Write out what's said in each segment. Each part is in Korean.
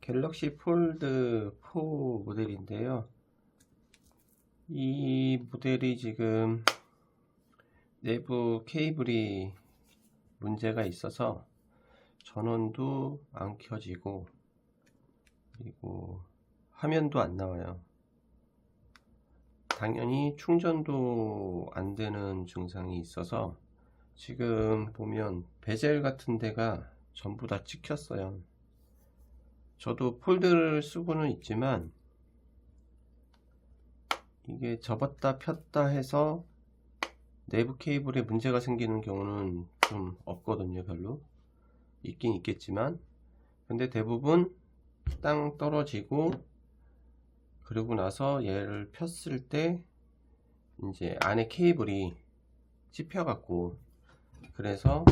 갤럭시 폴드 4 모델인데요. 이 모델이 지금 내부 케이블이 문제가 있어서 전원도 안 켜지고 그리고 화면도 안 나와요. 당연히 충전도 안 되는 증상이 있어서 지금 보면 베젤 같은 데가 전부 다 찍혔어요. 저도 폴드를 쓰고는 있지만 이게 접었다 폈다 해서 내부 케이블에 문제가 생기는 경우는 좀 없거든요. 별로 있긴 있겠지만, 근데 대부분 땅 떨어지고 그리고 나서 얘를 폈을 때 이제 안에 케이블이 찝혀 갖고 그래서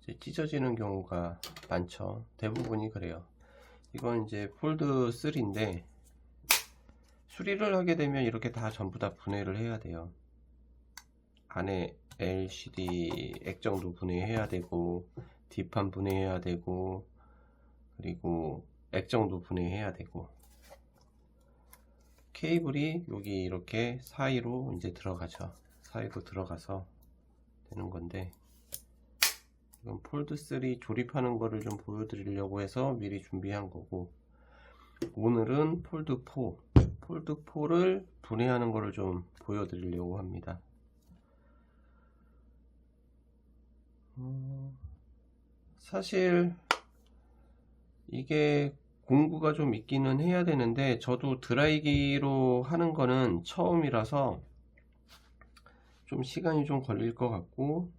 이제 찢어지는 경우가 많죠. 대부분이 그래요. 이건 이제 폴드 3인데 수리를 하게 되면 이렇게 다 전부 다 분해를 해야 돼요. 안에 LCD 액정도 분해해야 되고 뒷판 분해해야 되고 그리고 액정도 분해해야 되고 케이블이 여기 이렇게 사이로 이제 들어가죠. 사이로 들어가서 되는 건데 이건 폴드 3 조립하는 거를 좀 보여드리려고 해서 미리 준비한 거고, 오늘은 폴드 4를 분해하는 거를 좀 보여드리려고 합니다. 사실 이게 공구가 좀 있기는 해야 되는데 저도 드라이기로 하는 거는 처음이라서 좀 시간이 좀 걸릴 것 같고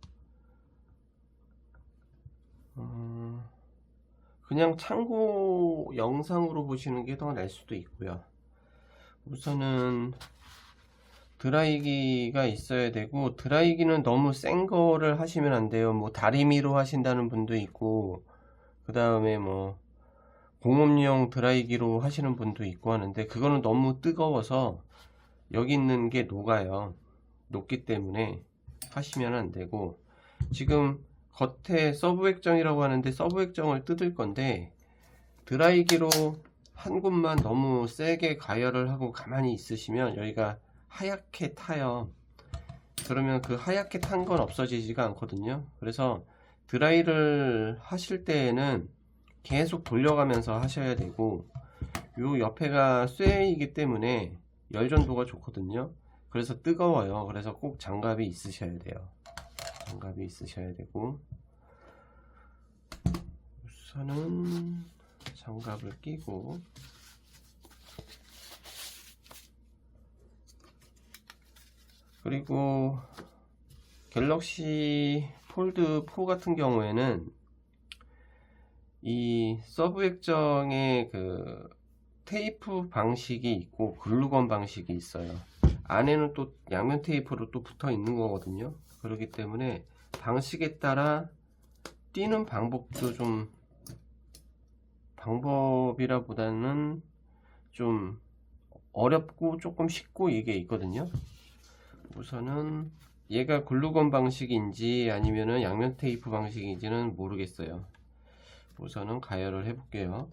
그냥 참고 영상으로 보시는 게 더 나을 수도 있고요. 우선은 드라이기가 있어야 되고, 드라이기는 너무 센 거를 하시면 안 돼요. 뭐 다리미로 하신다는 분도 있고 그 다음에 뭐 공업용 드라이기로 하시는 분도 있고 하는데 그거는 너무 뜨거워서 여기 있는 게 녹아요. 녹기 때문에 하시면 안 되고, 지금 겉에 서브 액정이라고 하는데 서브 액정을 뜯을 건데 드라이기로 한 곳만 너무 세게 가열을 하고 가만히 있으시면 여기가 하얗게 타요. 그러면 그 하얗게 탄 건 없어지지가 않거든요. 그래서 드라이를 하실 때에는 계속 돌려가면서 하셔야 되고, 요 옆에가 쇠이기 때문에 열전도가 좋거든요. 그래서 뜨거워요. 그래서 꼭 장갑이 있으셔야 돼요. 장갑이 있으셔야 되고, 우선은 장갑을 끼고 그리고 갤럭시 폴드 4 같은 경우에는 이 서브 액정에 그 테이프 방식이 있고 글루건 방식이 있어요. 안에는 또 양면 테이프로 또 붙어 있는 거거든요. 그렇기 때문에 방식에 따라 띄는 방법도 좀, 방법이라보다는 좀 어렵고 조금 쉽고 이게 있거든요. 우선은 얘가 글루건 방식인지 아니면은 양면 테이프 방식인지는 모르겠어요. 우선은 가열을 해 볼게요.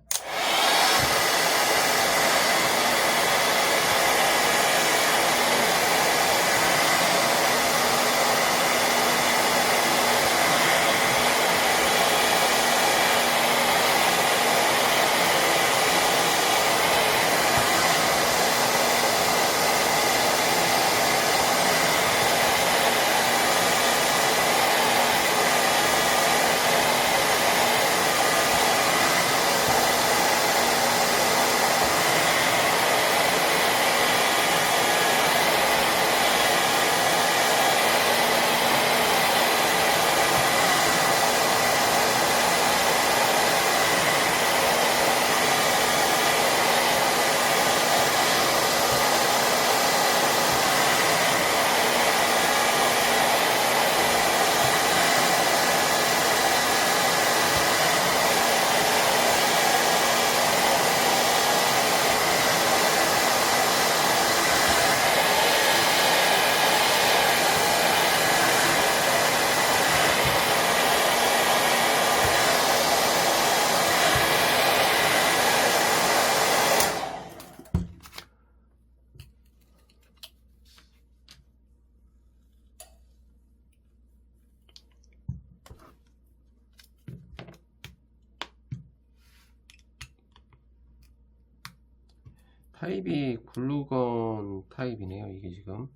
타입이 글루건 타입이네요. 이게 지금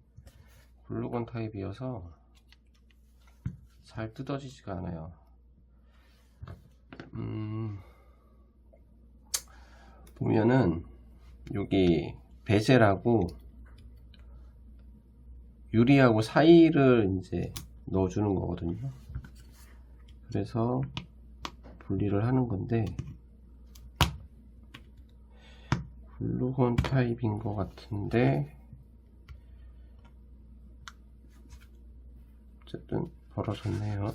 글루건 타입이어서 잘 뜯어지지가 않아요. 보면은 여기 베젤하고 유리하고 사이를 이제 넣어주는 거거든요. 그래서 분리를 하는 건데 글루건 타입인 것 같은데 어쨌든 벌어졌네요.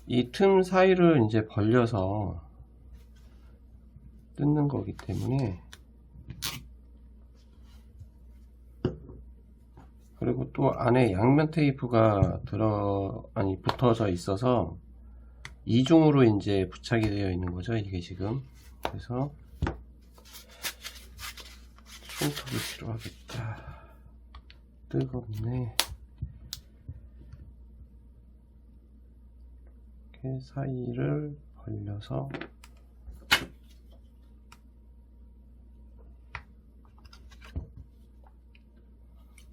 이 틈 사이를 이제 벌려서 뜯는 거기 때문에, 그리고 또 안에 양면 테이프가 붙어져 있어서 이중으로 이제 부착이 되어 있는 거죠, 이게 지금. 그래서 손톱이 필요하겠다. 뜨겁네. 이렇게 사이를 벌려서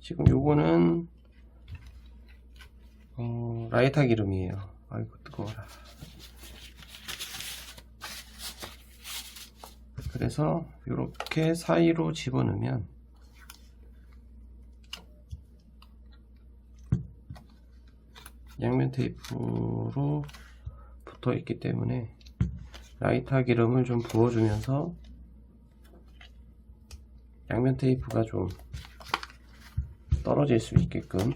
지금 요거는 라이터 기름이에요. 아이고 뜨거워라. 그래서 이렇게 사이로 집어넣으면 양면 테이프로 붙어 있기 때문에 라이터 기름을 좀 부어주면서 양면 테이프가 좀 떨어질 수 있게끔.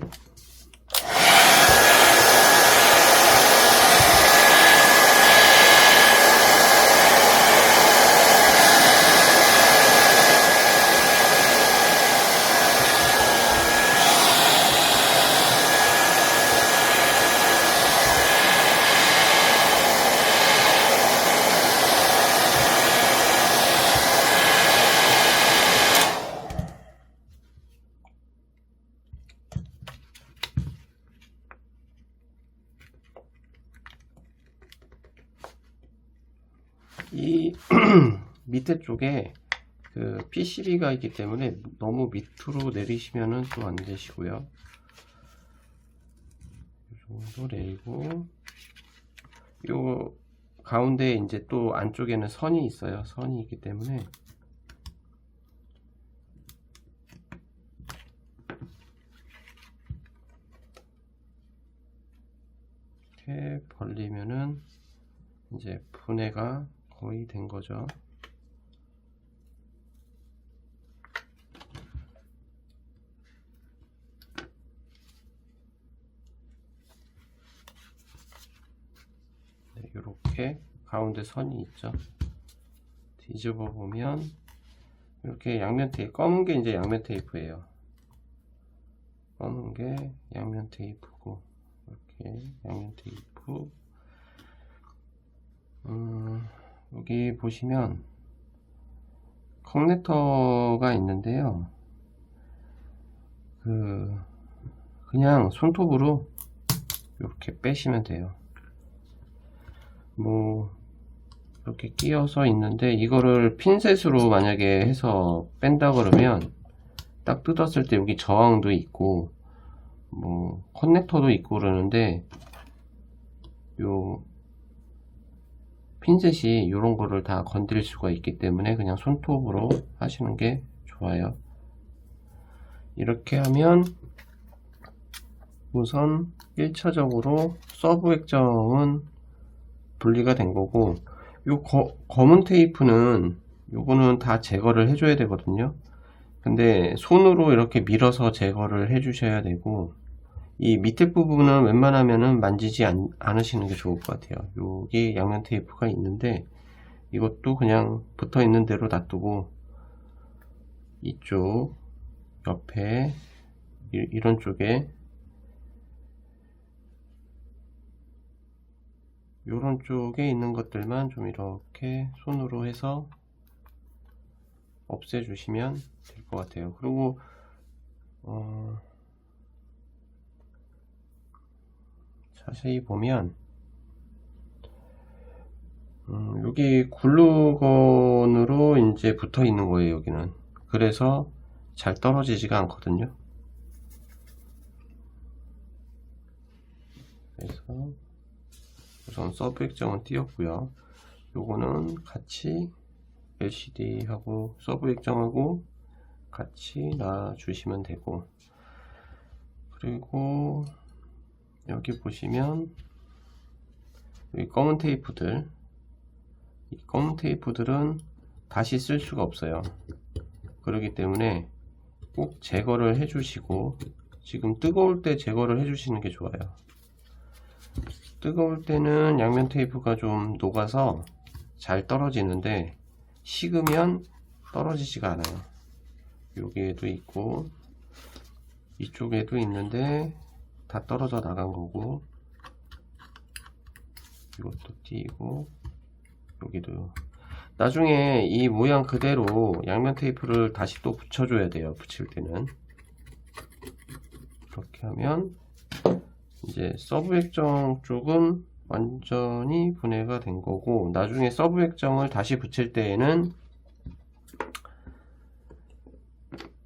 이 밑에 쪽에 그 PCB가 있기 때문에 너무 밑으로 내리시면은 또 안 되시고요. 이 정도 내리고, 요 가운데 이제 또 안쪽에는 선이 있어요. 선이 있기 때문에 이렇게 벌리면은 이제 분해가 거의 된 거죠. 네, 이렇게 가운데 선이 있죠. 뒤집어 보면 이렇게 양면 테이프, 검은 게 이제 양면 테이프예요. 검은 게 양면 테이프고, 이렇게 양면 테이프. 여기 보시면 커넥터가 있는데요. 그냥 손톱으로 이렇게 빼시면 돼요. 뭐 이렇게 끼어서 있는데, 이거를 핀셋으로 만약에 해서 뺀다 그러면 딱 뜯었을 때 여기 저항도 있고 뭐 커넥터도 있고 그러는데, 요 핀셋이 이런 거를 다 건드릴 수가 있기 때문에 그냥 손톱으로 하시는 게 좋아요. 이렇게 하면 우선 1차적으로 서브 액정은 분리가 된 거고, 요 검은 테이프는 요거는 다 제거를 해줘야 되거든요. 근데 손으로 이렇게 밀어서 제거를 해 주셔야 되고, 이 밑에 부분은 웬만하면은 만지지 않으시는 게 좋을 것 같아요. 여기 양면 테이프가 있는데 이것도 그냥 붙어 있는 대로 놔두고, 이쪽 옆에 이런 쪽에 요런 쪽에 있는 것들만 좀 이렇게 손으로 해서 없애 주시면 될 것 같아요. 그리고 자세히 보면 여기 글루건으로 이제 붙어 있는 거예요, 여기는. 그래서 잘 떨어지지가 않거든요. 그래서 우선 서브 액정은 띄웠고요. 요거는 같이 LCD하고 서브 액정하고 같이 놔주시면 되고, 그리고 여기 보시면 여기 검은 테이프들, 이 검은 테이프들은 다시 쓸 수가 없어요. 그렇기 때문에 꼭 제거를 해 주시고, 지금 뜨거울 때 제거를 해 주시는 게 좋아요. 뜨거울 때는 양면 테이프가 좀 녹아서 잘 떨어지는데 식으면 떨어지지가 않아요. 여기에도 있고 이쪽에도 있는데 다 떨어져 나간 거고, 이것도 띄고 여기도. 나중에 이 모양 그대로 양면 테이프를 다시 또 붙여줘야 돼요. 붙일 때는 이렇게 하면 이제 서브 액정 쪽은 완전히 분해가 된 거고, 나중에 서브 액정을 다시 붙일 때에는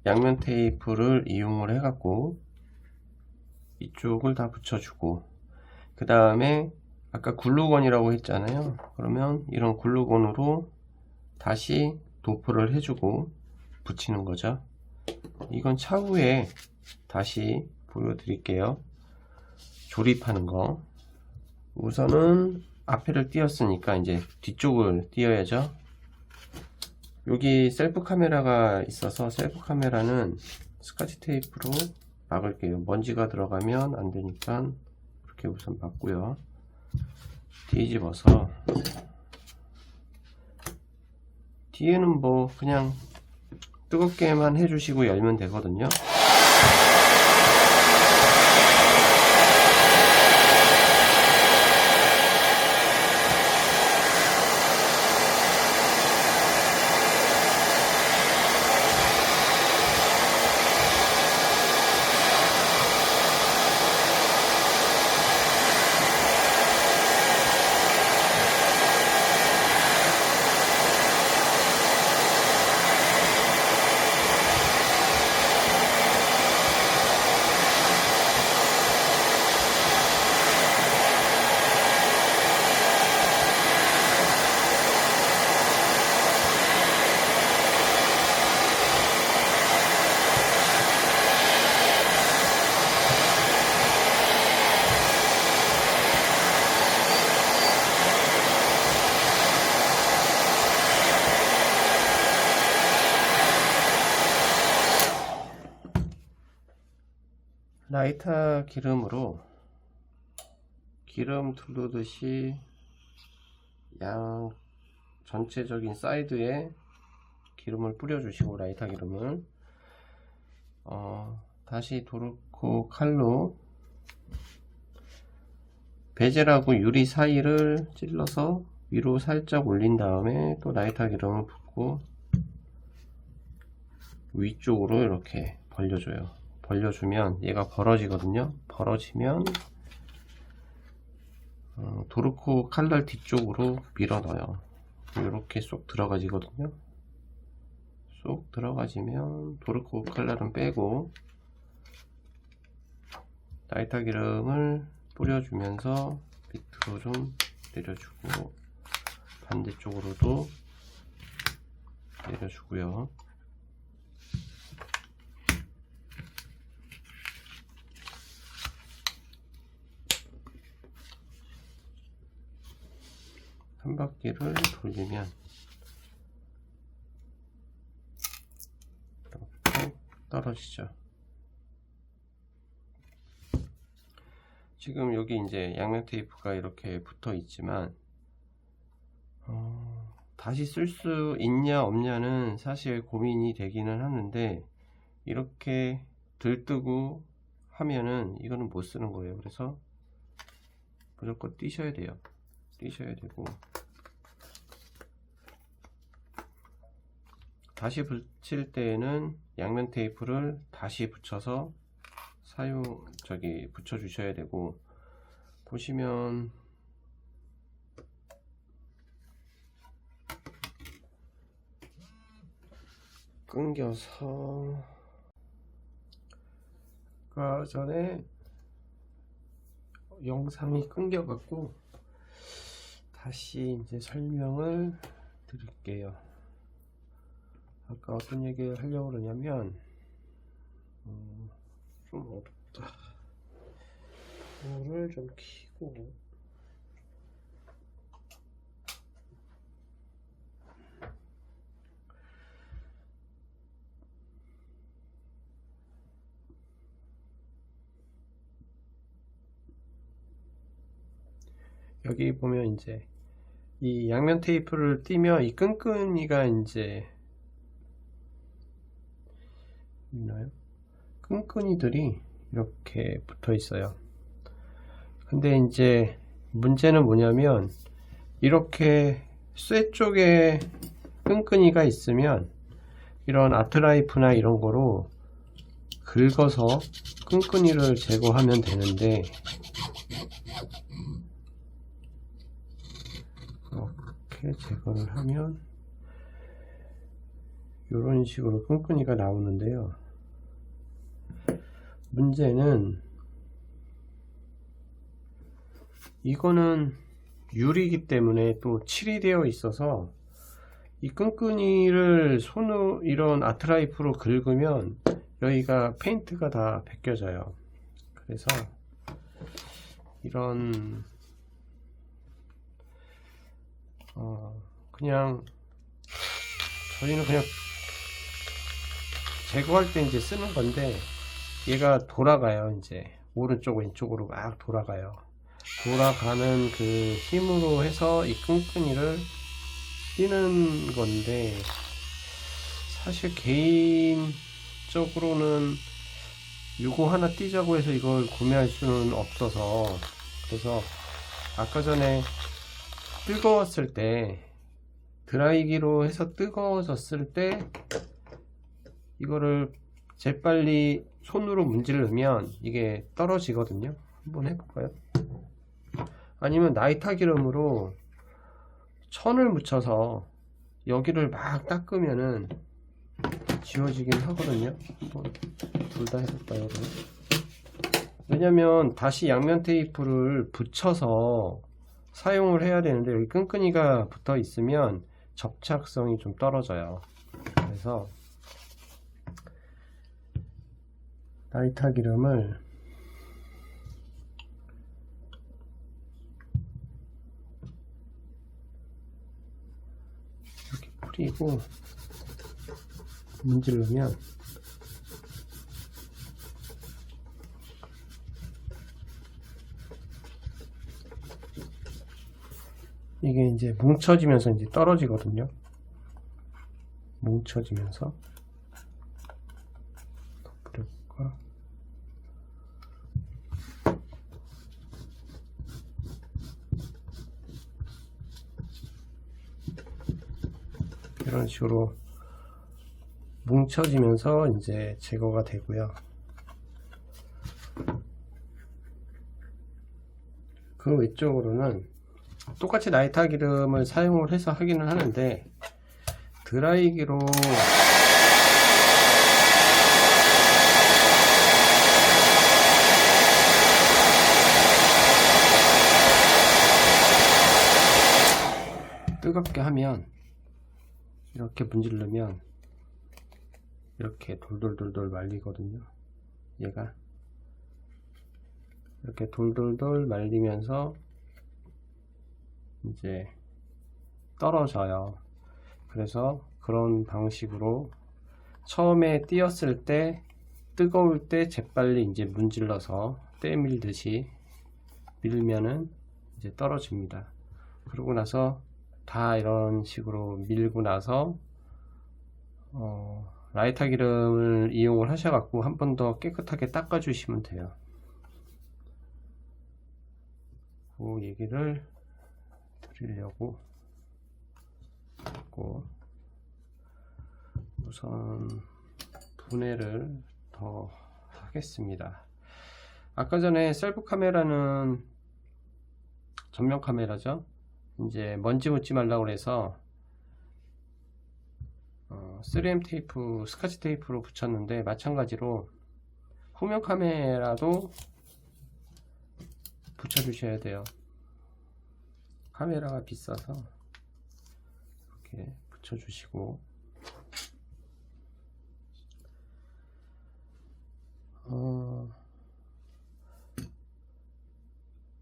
양면 테이프를 이용을 해 갖고 이쪽을 다 붙여주고, 그 다음에 아까 글루건이라고 했잖아요. 그러면 이런 글루건으로 다시 도포를 해주고 붙이는 거죠. 이건 차후에 다시 보여드릴게요. 조립하는 거. 우선은 앞에를 띄었으니까 이제 뒤쪽을 띄어야죠. 여기 셀프 카메라가 있어서 셀프 카메라는 스카치 테이프로 막을게요. 먼지가 들어가면 안 되니까 이렇게 우선 막고요. 뒤집어서, 뒤에는 뭐 그냥 뜨겁게만 해주시고 열면 되거든요. 라이터 기름으로 기름 두르듯이 양 전체적인 사이드에 기름을 뿌려 주시고, 라이터 기름을 다시 도르코 칼로 베젤하고 유리 사이를 찔러서 위로 살짝 올린 다음에 또 라이터 기름을 붓고 위쪽으로 이렇게 벌려줘요. 벌려주면 얘가 벌어지거든요. 벌어지면 도르코 칼날 뒤쪽으로 밀어 넣어요. 이렇게 쏙 들어가지거든요. 쏙 들어가지면 도르코 칼날은 빼고 라이터 기름을 뿌려주면서 밑으로 좀 내려주고, 반대쪽으로도 내려주고요. 한 바퀴를 돌리면 이렇게 떨어지죠. 지금 여기 이제 양면 테이프가 이렇게 붙어 있지만 다시 쓸 수 있냐 없냐는 사실 고민이 되기는 하는데, 이렇게 들뜨고 하면은 이거는 못 쓰는 거예요. 그래서 무조건 띄셔야 돼요. 띄셔야 되고, 다시 붙일 때에는 양면 테이프를 다시 붙여서 붙여 주셔야 되고, 보시면 끊겨서 아까 전에 영상이 끊겨갖고 다시 이제 설명을 드릴게요. 아까 어떤 얘기를 하려고 그러냐면 좀 어둡다. 이거를 좀 켜고 여기 보면 이제 이 양면 테이프를 띄면 이 끈끈이가 이제 있나요? 끈끈이들이 이렇게 붙어 있어요. 근데 이제 문제는 뭐냐면 이렇게 쇠 쪽에 끈끈이가 있으면 이런 아트라이프나 이런 거로 긁어서 끈끈이를 제거하면 되는데 이렇게 제거를 하면 이런 식으로 끈끈이가 나오는데요. 문제는 이거는 유리이기 때문에 또 칠이 되어 있어서 이 끈끈이를 손으로 이런 아트라이프로 긁으면 여기가 페인트가 다 벗겨져요. 그래서 이런 그냥 저희는 그냥 제거할 때 이제 쓰는 건데 얘가 돌아가요. 이제 오른쪽 왼쪽으로 막 돌아가요. 돌아가는 그 힘으로 해서 이 끈끈이를 띄는 건데 사실 개인적으로는 이거 하나 띄자고 해서 이걸 구매할 수는 없어서, 그래서 아까 전에 뜨거웠을 때 드라이기로 해서 뜨거워졌을 때 이거를 재빨리 손으로 문지르면 이게 떨어지거든요. 한번 해볼까요? 아니면 나이타 기름으로 천을 묻혀서 여기를 막 닦으면은 지워지긴 하거든요. 한번 둘 다 해볼까요? 왜냐면 다시 양면 테이프를 붙여서 사용을 해야 되는데 여기 끈끈이가 붙어 있으면 접착성이 좀 떨어져요. 그래서 나이타 기름을 이렇게 뿌리고 문지르면 이게 이제 뭉쳐지면서 이제 떨어지거든요. 뭉쳐지면서 덮어볼까? 이런 식으로 뭉쳐지면서 이제 제거가 되고요. 그 외쪽으로는 똑같이 나이타 기름을 사용을 해서 하기는 하는데 드라이기로 뜨겁게 하면 이렇게 문지르면 이렇게 돌돌돌돌 말리거든요. 얘가 이렇게 돌돌돌 말리면서 이제 떨어져요. 그래서 그런 방식으로 처음에 띄었을 때 뜨거울 때 재빨리 이제 문질러서 때 밀듯이 밀면은 이제 떨어집니다. 그러고 나서 다 이런 식으로 밀고 나서 라이타 기름을 이용을 하셔갖고 한 번 더 깨끗하게 닦아 주시면 돼요. 그 얘기를 드리려고 했고, 우선 분해를 더 하겠습니다. 아까 전에 셀프 카메라는 전면 카메라죠. 이제 먼지 묻지 말라고 해서 3M 테이프, 스카치 테이프로 붙였는데 마찬가지로 후면 카메라도 붙여 주셔야 돼요. 카메라가 비싸서 이렇게 붙여 주시고,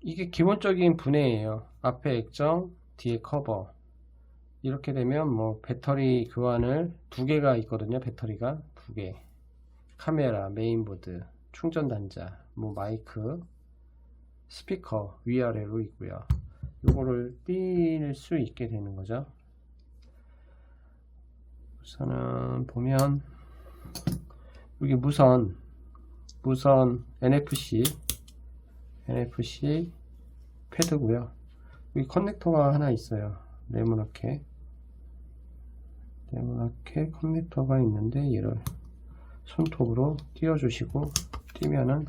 이게 기본적인 분해예요. 앞에 액정, 뒤에 커버. 이렇게 되면 뭐 배터리 교환을 두 개가 있거든요. 배터리가 두 개, 카메라, 메인보드, 충전 단자, 뭐 마이크, 스피커 위아래로 있고요. 요거를 뛸 수 있게 되는 거죠. 우선은 보면 여기 무선 NFC 패드고요. 여기 커넥터가 하나 있어요. 네모나게 커넥터가 있는데 얘를 손톱으로 띄워 주시고 띄면은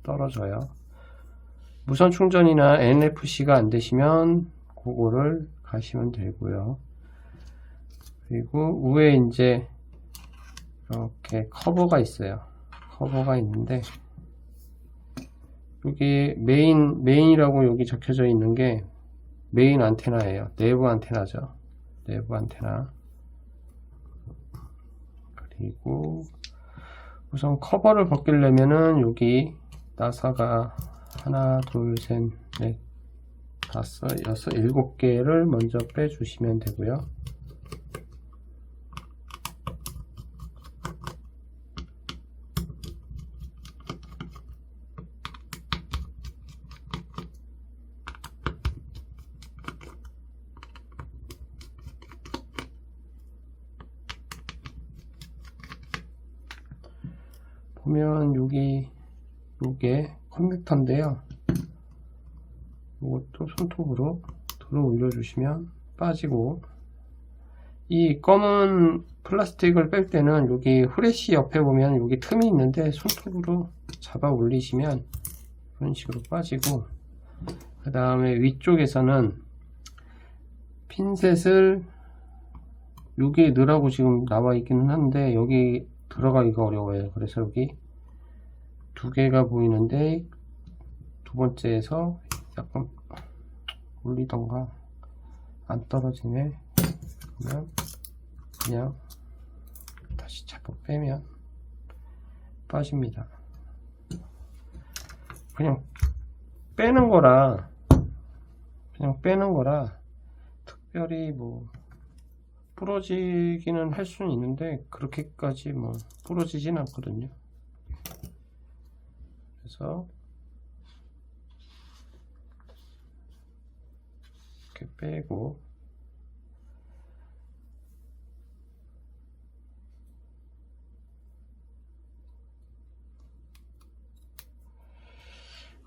떨어져요. 무선 충전이나 NFC가 안 되시면 그거를 가시면 되고요. 그리고 위에 이제 이렇게 커버가 있어요. 커버가 있는데 여기 메인이라고 여기 적혀져 있는 게 메인 안테나예요. 내부 안테나죠. 내부 안테나. 그리고 우선 커버를 벗기려면은 여기 나사가 하나, 둘, 셋, 넷, 다섯, 여섯, 7개를 먼저 빼주시면 되고요. 보면 요게 커넥터인데요. 이것도 손톱으로 들어 올려 주시면 빠지고, 이 검은 플라스틱을 뺄 때는 여기 후레쉬 옆에 보면 여기 틈이 있는데 손톱으로 잡아 올리시면 이런 식으로 빠지고, 그 다음에 위쪽에서는 핀셋을 여기에 넣으라고 지금 나와 있기는 한데 여기 들어가기가 어려워요. 그래서 여기 두 개가 보이는데 두 번째에서 약간 올리던가 안 떨어지네. 그러면 그냥 다시 잡아 빼면 빠집니다. 그냥 빼는 거라 특별히 뭐 부러지기는 할 수는 있는데 그렇게까지 뭐 부러지진 않거든요. 그래서 이렇게 빼고,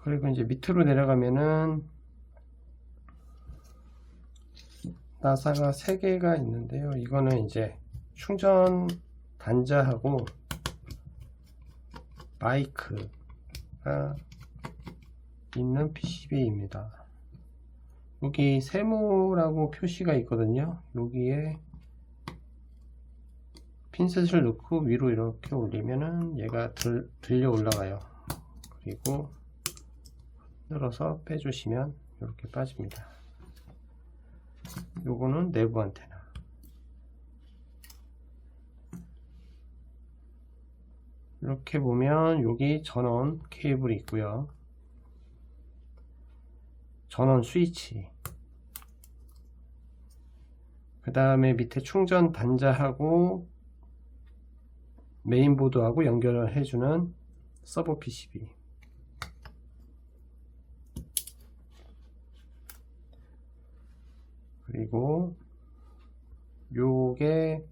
그리고 이제 밑으로 내려가면은 나사가 3개가 있는데요. 이거는 이제 충전 단자하고 마이크가 있는 PCB입니다. 여기 세모라고 표시가 있거든요. 여기에 핀셋을 넣고 위로 이렇게 올리면은 얘가 들려 올라가요. 그리고 눌러서 빼주시면 이렇게 빠집니다. 요거는 내부 안테나. 이렇게 보면 여기 전원 케이블이 있고요. 전원 스위치. 그 다음에 밑에 충전 단자하고 메인보드하고 연결을 해주는 서버 PCB. 그리고 요게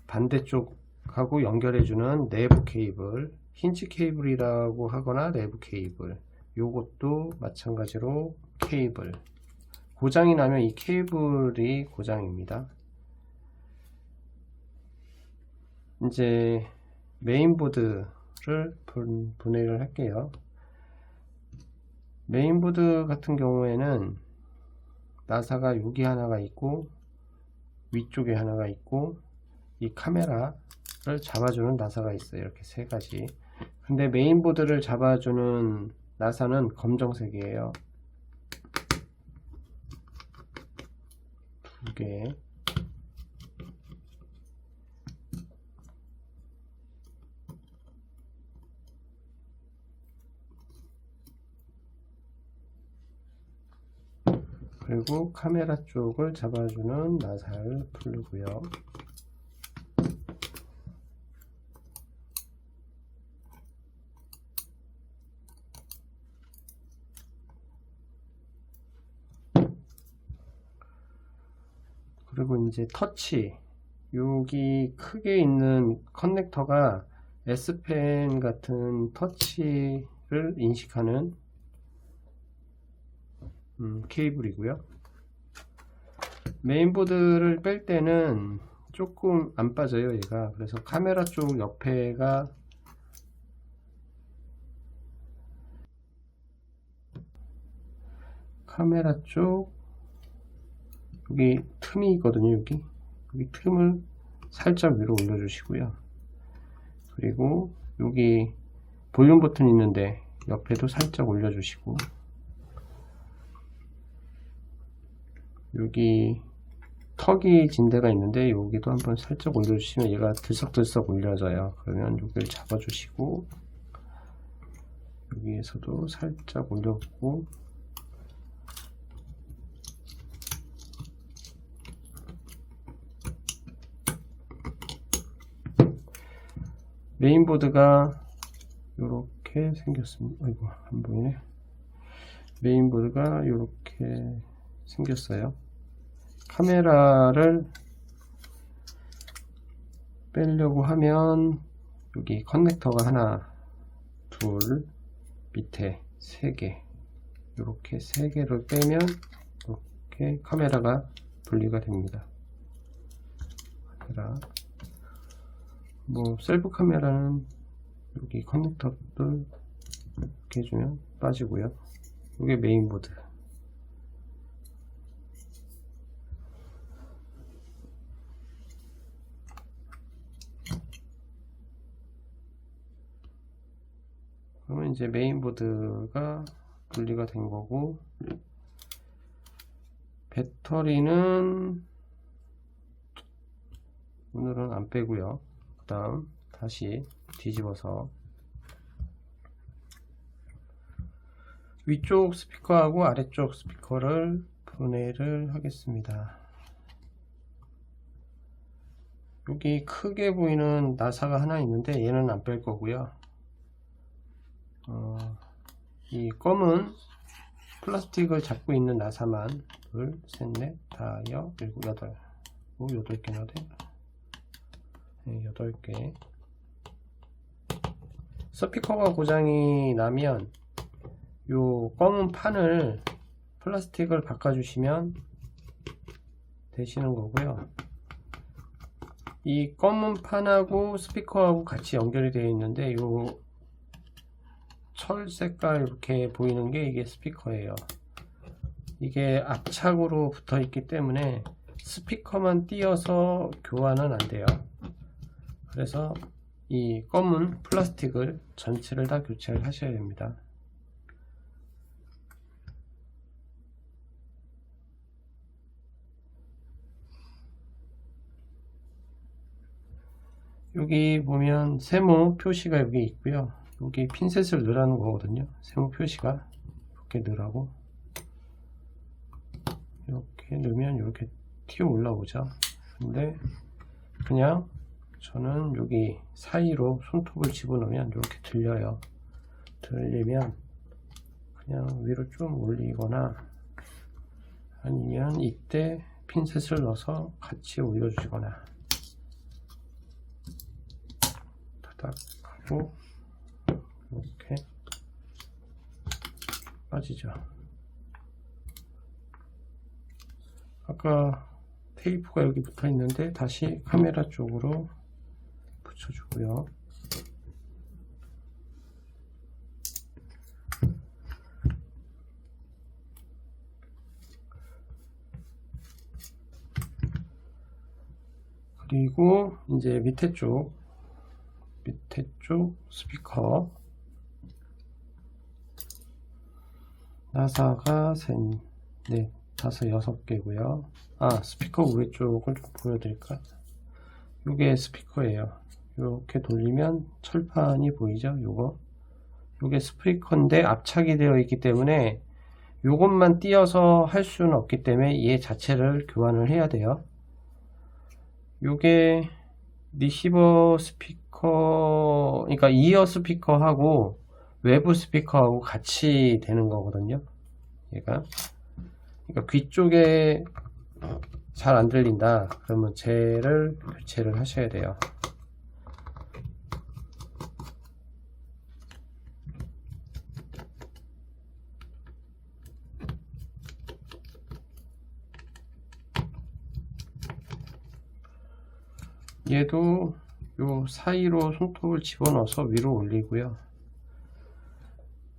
반대쪽하고 연결해주는 내부 케이블, 힌지 케이블이라고 하거나 내부 케이블. 요것도 마찬가지로 케이블. 고장이 나면 이 케이블이 고장입니다. 이제 메인보드를 분해를 할게요. 메인보드 같은 경우에는 나사가 여기 하나가 있고 위쪽에 하나가 있고 이 카메라를 잡아주는 나사가 있어요. 이렇게 세 가지. 근데 메인보드를 잡아주는 나사는 검정색이에요. 두 개. 그리고 카메라 쪽을 잡아주는 나사를 풀고요. 그리고 이제 터치, 여기 크게 있는 커넥터가 S펜 같은 터치를 인식하는 케이블이고요. 메인보드를 뺄 때는 조금 안 빠져요, 얘가. 그래서 카메라 쪽 옆에가 카메라 쪽 여기 틈이 있거든요. 여기 틈을 살짝 위로 올려 주시고요. 그리고 여기 볼륨 버튼 있는데 옆에도 살짝 올려 주시고, 여기 턱이 진대가 있는데 여기도 한번 살짝 올려 주시면 얘가 들썩들썩 올려져요. 그러면 여기를 잡아 주시고, 여기에서도 살짝 올려보고, 메인보드가 이렇게 생겼습니다. 아이고, 안 보이네. 메인보드가 이렇게 생겼어요. 카메라를 빼려고 하면 여기 커넥터가 하나, 둘, 밑에 세 개, 이렇게 세 개를 빼면 이렇게 카메라가 분리가 됩니다. 카메라. 뭐 셀프 카메라는 여기 커넥터를 이렇게 해주면 빠지고요. 이게 메인보드. 그러면 이제 메인보드가 분리가 된 거고, 배터리는 오늘은 안 빼고요. 그 다음 다시 뒤집어서 위쪽 스피커하고 아래쪽 스피커를 분해를 하겠습니다. 여기 크게 보이는 나사가 하나 있는데 얘는 안 뺄 거고요. 이 검은 플라스틱을 잡고 있는 나사만 둘, 셋, 넷, 다섯, 일곱, 여덟. 8개나 돼? 네, 8개. 스피커가 고장이 나면 요 검은 판을 플라스틱을 바꿔주시면 되시는 거고요. 이 검은 판하고 스피커하고 같이 연결이 되어 있는데 요 철 색깔 이렇게 보이는 게 이게 스피커예요. 이게 압착으로 붙어 있기 때문에 스피커만 띄어서 교환은 안 돼요. 그래서 이 검은 플라스틱을 전체를 다 교체를 하셔야 됩니다. 여기 보면 세모 표시가 여기 있고요. 여기 핀셋을 넣으라는 거거든요. 세모 표시가 이렇게 넣으라고. 이렇게 넣으면 이렇게 튀어 올라오죠. 근데 그냥 저는 여기 사이로 손톱을 집어넣으면 이렇게 들려요. 들리면 그냥 위로 좀 올리거나 아니면 이때 핀셋을 넣어서 같이 올려주시거나 타닥 하고 이렇게 빠지죠. 아까 테이프가 여기 붙어 있는데 다시 카메라 쪽으로 붙여주고요. 그리고 이제 밑에 쪽 스피커 나사가 셋, 넷, 다섯, 6개고요. 스피커 위에 쪽을 좀 보여드릴까? 요게 스피커예요. 이렇게 돌리면 철판이 보이죠? 요게 스피커인데 압착이 되어 있기 때문에 요것만 띄어서 할 수는 없기 때문에 얘 자체를 교환을 해야 돼요. 요게 리시버 스피커, 그러니까 이어 스피커하고 외부 스피커하고 같이 되는 거거든요. 얘가. 그러니까 귀 쪽에 잘 안 들린다. 그러면 쟤를 교체를 하셔야 돼요. 얘도 요 사이로 손톱을 집어넣어서 위로 올리고요.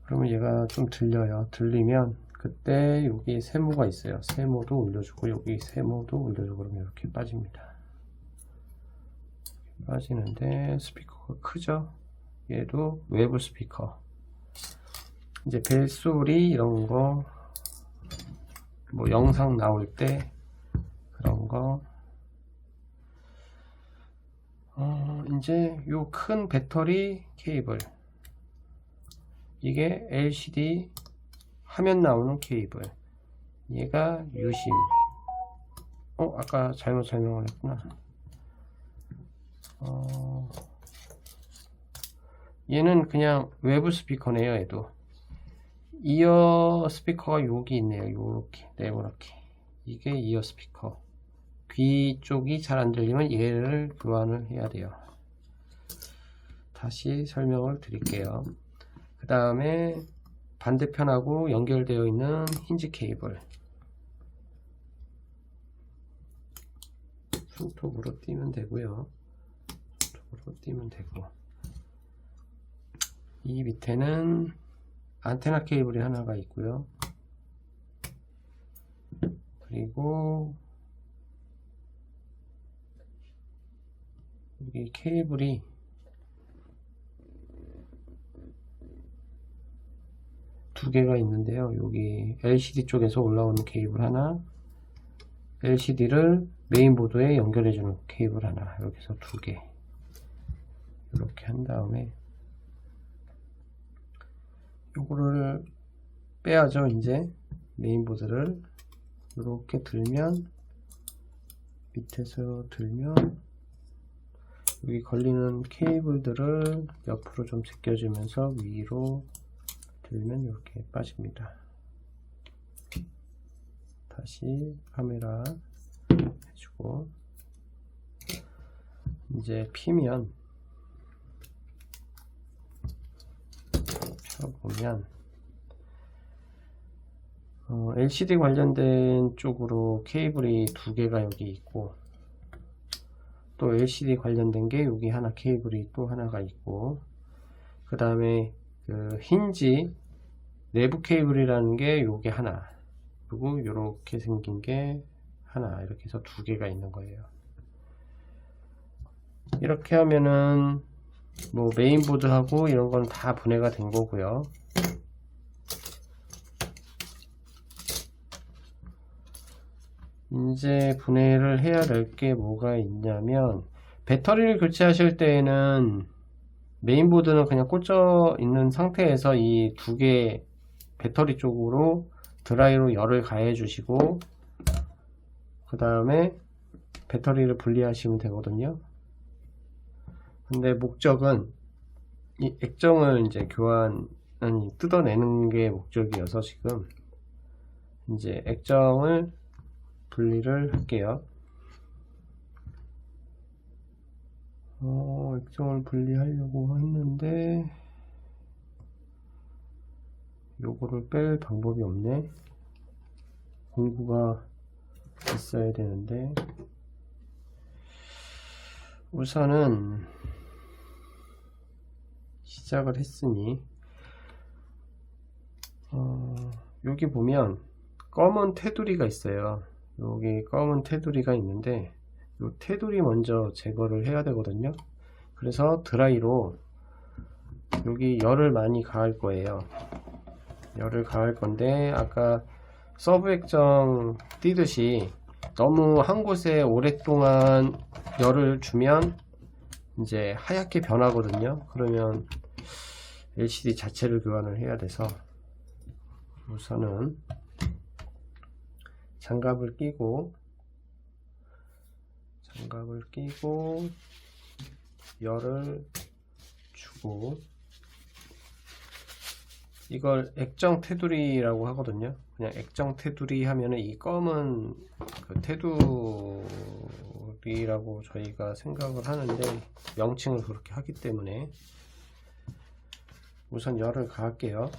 그러면 얘가 좀 들려요. 들리면 그때 여기 세모가 있어요. 세모도 올려주고 여기 세모도 올려주고 그러면 이렇게 빠집니다. 빠지는데 스피커가 크죠? 얘도 외부 스피커. 이제 벨소리 이런 거 뭐 영상 나올 때 그런 거 이제 요 큰 배터리 케이블, 이게 LCD 화면 나오는 케이블, 얘가 유심. 아까 잘못 설명을 했구나. 얘는 그냥 외부 스피커네요. 얘도 이어 스피커가 여기 있네요. 요렇게 네모나게. 이게 이어 스피커. 귀 쪽이 잘 안 들리면 얘를 교환을 해야 돼요. 다시 설명을 드릴게요. 그 다음에 반대편하고 연결되어 있는 힌지 케이블, 손톱으로 띄면 되고요. 손톱으로 띄면 되고, 이 밑에는 안테나 케이블이 하나가 있고요. 그리고 여기 케이블이 두 개가 있는데요. 여기 LCD 쪽에서 올라오는 케이블 하나, LCD를 메인보드에 연결해주는 케이블 하나, 여기서 두 개. 이렇게 한 다음에 요거를 빼야죠. 이제 메인보드를 이렇게 들면, 밑에서 들면 여기 걸리는 케이블들을 옆으로 좀 제껴주면서 위로 들면 이렇게 빠집니다. 다시 카메라 해주고, 이제 피면 펴보면 LCD 관련된 쪽으로 케이블이 두 개가 여기 있고, 또 LCD 관련된 게 여기 하나 케이블이 또 하나가 있고, 그 다음에 그 힌지 내부 케이블이라는 게 요게 하나, 그리고 이렇게 생긴 게 하나, 이렇게 해서 두 개가 있는 거예요. 이렇게 하면은 뭐 메인보드하고 이런 건 다 분해가 된 거고요. 이제 분해를 해야 될 게 뭐가 있냐면, 배터리를 교체하실 때에는 메인보드는 그냥 꽂혀 있는 상태에서 이 두 개 배터리 쪽으로 드라이로 열을 가해 주시고, 그 다음에 배터리를 분리하시면 되거든요. 근데 목적은 이 액정을 이제 뜯어내는 게 목적이어서 지금 이제 액정을 분리를 할게요. 액정을 분리하려고 했는데 요거를 뺄 방법이 없네. 공구가 있어야 되는데, 우선은 시작을 했으니 여기 보면 검은 테두리가 있어요. 여기 검은 테두리가 있는데, 요 테두리 먼저 제거를 해야 되거든요. 그래서 드라이로 여기 열을 많이 가할 거예요. 열을 가할 건데 아까 서브 액정 띄듯이 너무 한 곳에 오랫동안 열을 주면 이제 하얗게 변하거든요. 그러면 LCD 자체를 교환을 해야 돼서 우선은 장갑을 끼고 열을 주고, 이걸 액정 테두리라고 하거든요. 그냥 액정 테두리 하면은 이 검은 그 테두리라고 저희가 생각을 하는데 명칭을 그렇게 하기 때문에 우선 열을 가할게요.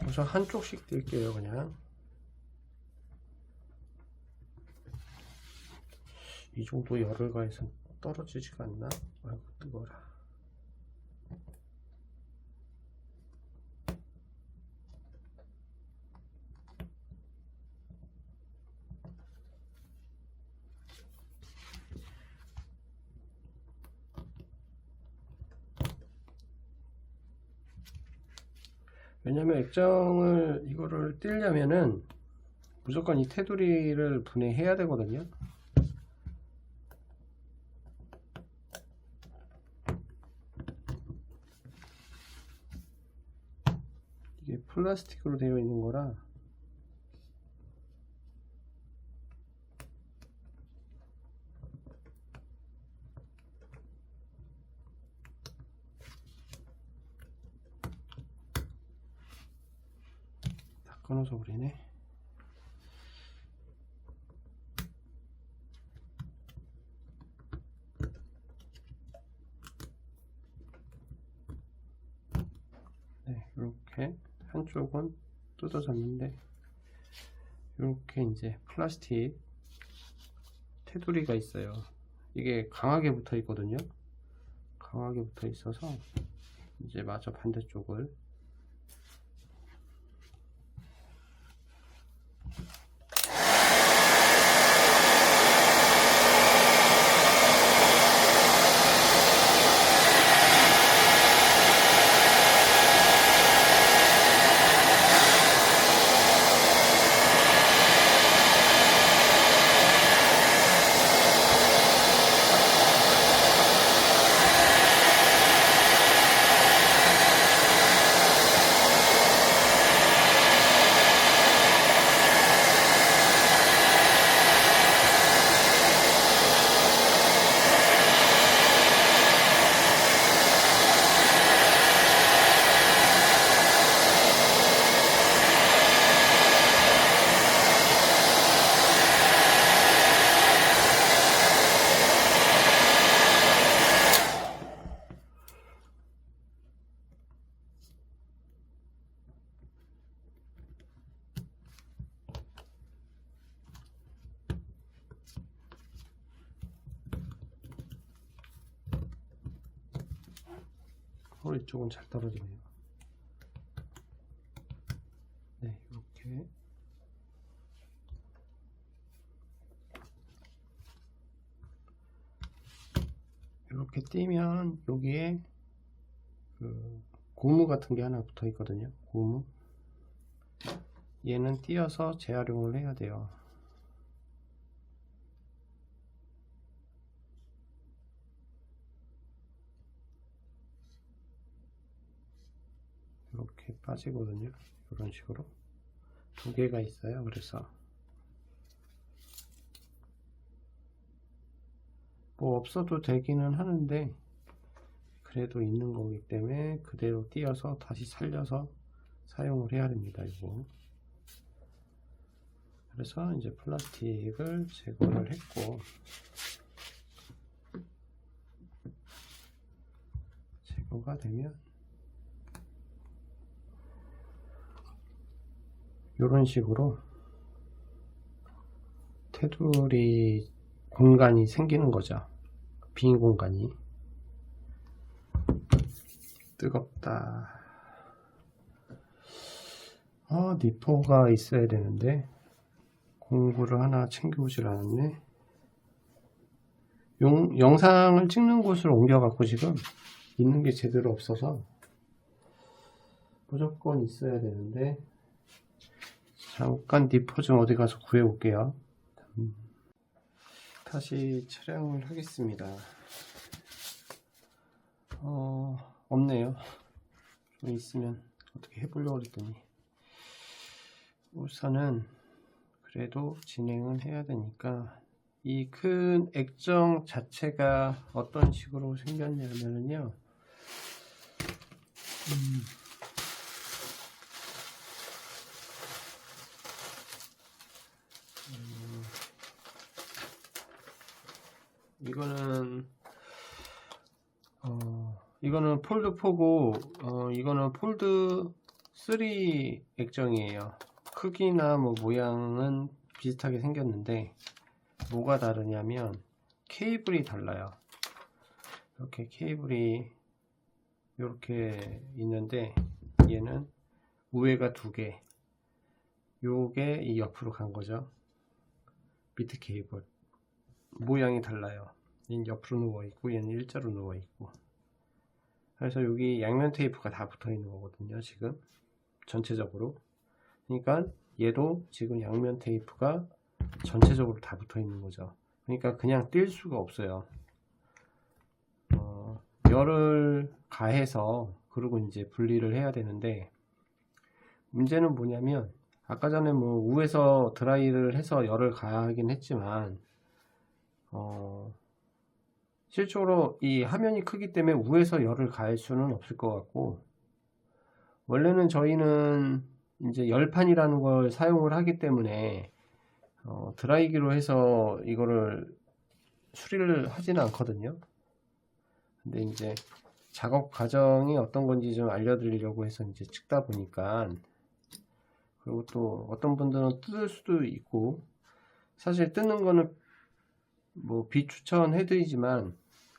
우선 한쪽씩 뛸게요. 그냥 이 정도 열을 가해서 떨어지지가 않나? 아이고 뜨거워라. 왜냐면 액정을 이거를 띄려면은 무조건 이 테두리를 분해해야 되거든요. 이게 플라스틱으로 되어 있는 거라 다 끊어서 그러네. 네, 이렇게 한쪽은 뜯어졌는데 이렇게 이제 플라스틱 테두리가 있어요. 이게 강하게 붙어 있거든요. 강하게 붙어 있어서 이제 마저 반대쪽을 이쪽은 잘 떨어지네요. 네, 이렇게 띄면 여기에 그 고무 같은 게 하나 붙어 있거든요. 고무. 얘는 띄어서 재활용을 해야 돼요. 이렇게 빠지거든요. 이런 식으로 두 개가 있어요. 그래서 뭐 없어도 되기는 하는데 그래도 있는 거기 때문에 그대로 띄어서 다시 살려서 사용을 해야 됩니다. 이거. 그래서 이제 플라스틱을 제거를 했고, 제거가 되면 이런 식으로 테두리 공간이 생기는 거죠. 빈 공간이. 뜨겁다. 니퍼가 있어야 되는데 공구를 하나 챙겨오질 않았네. 영상을 찍는 곳을 옮겨갖고 지금 있는 게 제대로 없어서 무조건 있어야 되는데, 잠깐 니퍼 좀 어디 가서 구해올게요. 다시 촬영을 하겠습니다. 없네요. 좀 있으면 어떻게 해보려고 했더니, 우선은 그래도 진행은 해야 되니까, 이 큰 액정 자체가 어떤 식으로 생겼냐면요, 이거는 폴드 4고, 이거는 폴드 3 액정이에요. 크기나 뭐 모양은 비슷하게 생겼는데 뭐가 다르냐면 케이블이 달라요. 이렇게 케이블이 이렇게 있는데 얘는 우회가 2개, 요게 이 옆으로 간 거죠. 밑에 케이블 모양이 달라요. 얘는 옆으로 누워 있고 얘는 일자로 누워 있고. 그래서 여기 양면 테이프가 다 붙어 있는 거거든요, 지금 전체적으로. 그러니까 얘도 지금 양면 테이프가 전체적으로 다 붙어 있는 거죠. 그러니까 그냥 뗄 수가 없어요. 열을 가해서 그리고 이제 분리를 해야 되는데, 문제는 뭐냐면 아까 전에 뭐 우에서 드라이를 해서 열을 가하긴 했지만 실제로 이 화면이 크기 때문에 우에서 열을 가할 수는 없을 것 같고, 원래는 저희는 이제 열판이라는 걸 사용을 하기 때문에 드라이기로 해서 이거를 수리를 하지는 않거든요. 근데 이제 작업 과정이 어떤 건지 좀 알려드리려고 해서 이제 찍다 보니까, 그리고 또 어떤 분들은 뜯을 수도 있고, 사실 뜯는 거는 뭐 비추천해 드리지만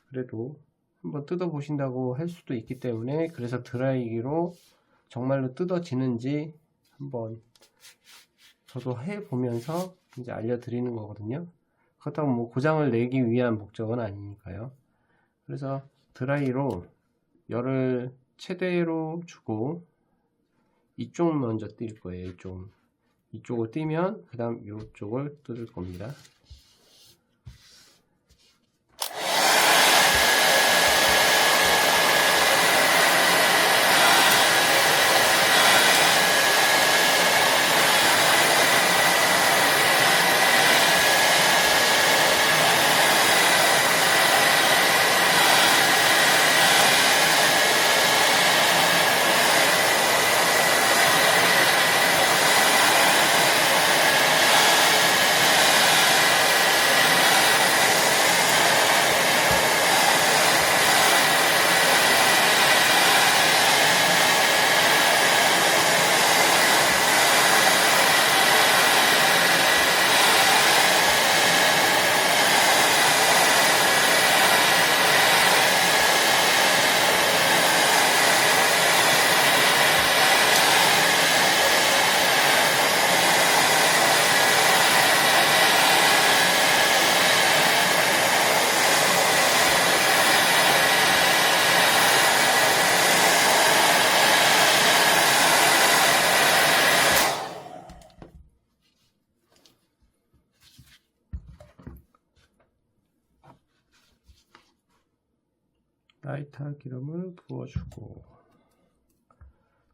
그래도 한번 뜯어 보신다고 할 수도 있기 때문에, 그래서 드라이기로 정말로 뜯어지는지 한번 저도 해 보면서 이제 알려드리는 거거든요. 그렇다고 뭐 고장을 내기 위한 목적은 아니니까요. 그래서 드라이로 열을 최대로 주고 이쪽 먼저 뛸 거예요. 이쪽을 띄면 그 다음 이쪽을 뜯을 겁니다. 라이터 기름을 부어주고,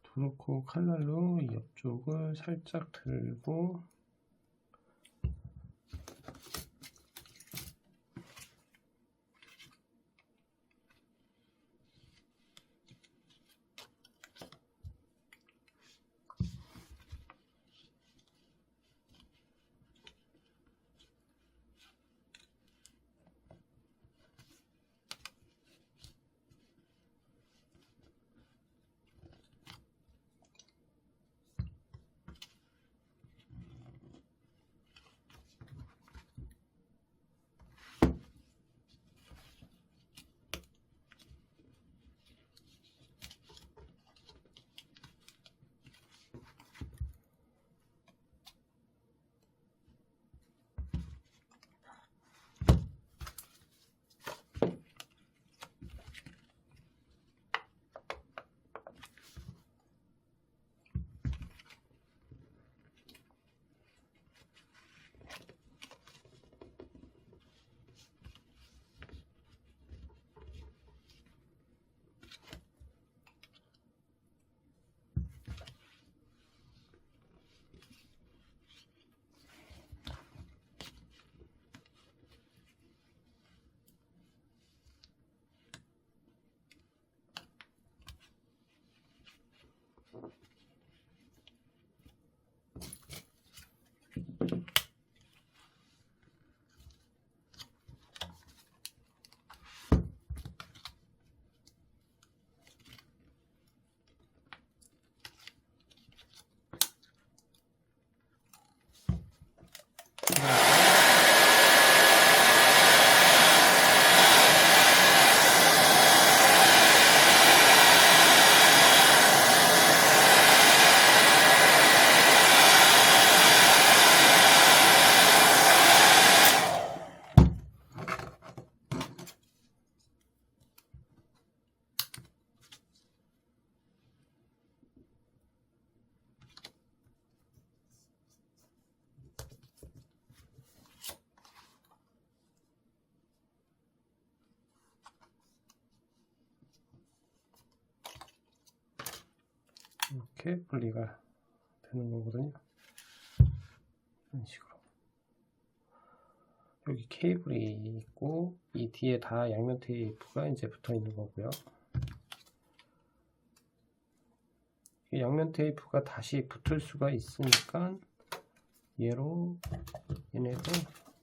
두르코 칼날로 옆쪽을 살짝 들고, 이렇게 분리가 되는 거거든요. 이런 식으로. 여기 케이블이 있고 이 뒤에 다 양면 테이프가 이제 붙어 있는 거고요. 이 양면 테이프가 다시 붙을 수가 있으니까 얘로 얘네도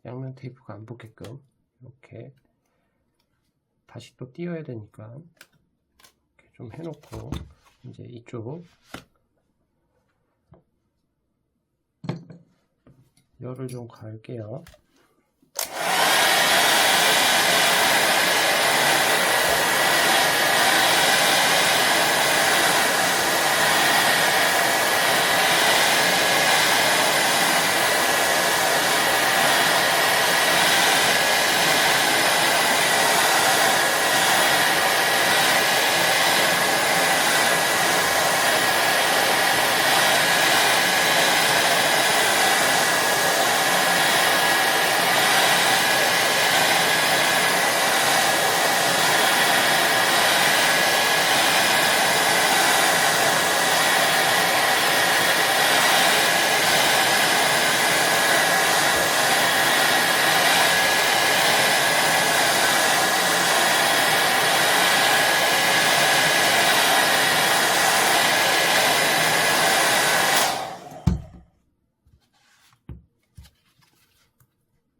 양면 테이프가 안 붙게끔 이렇게 다시 또 띄워야 되니까 이렇게 좀 해놓고 이제 이쪽 열을 좀 가할게요.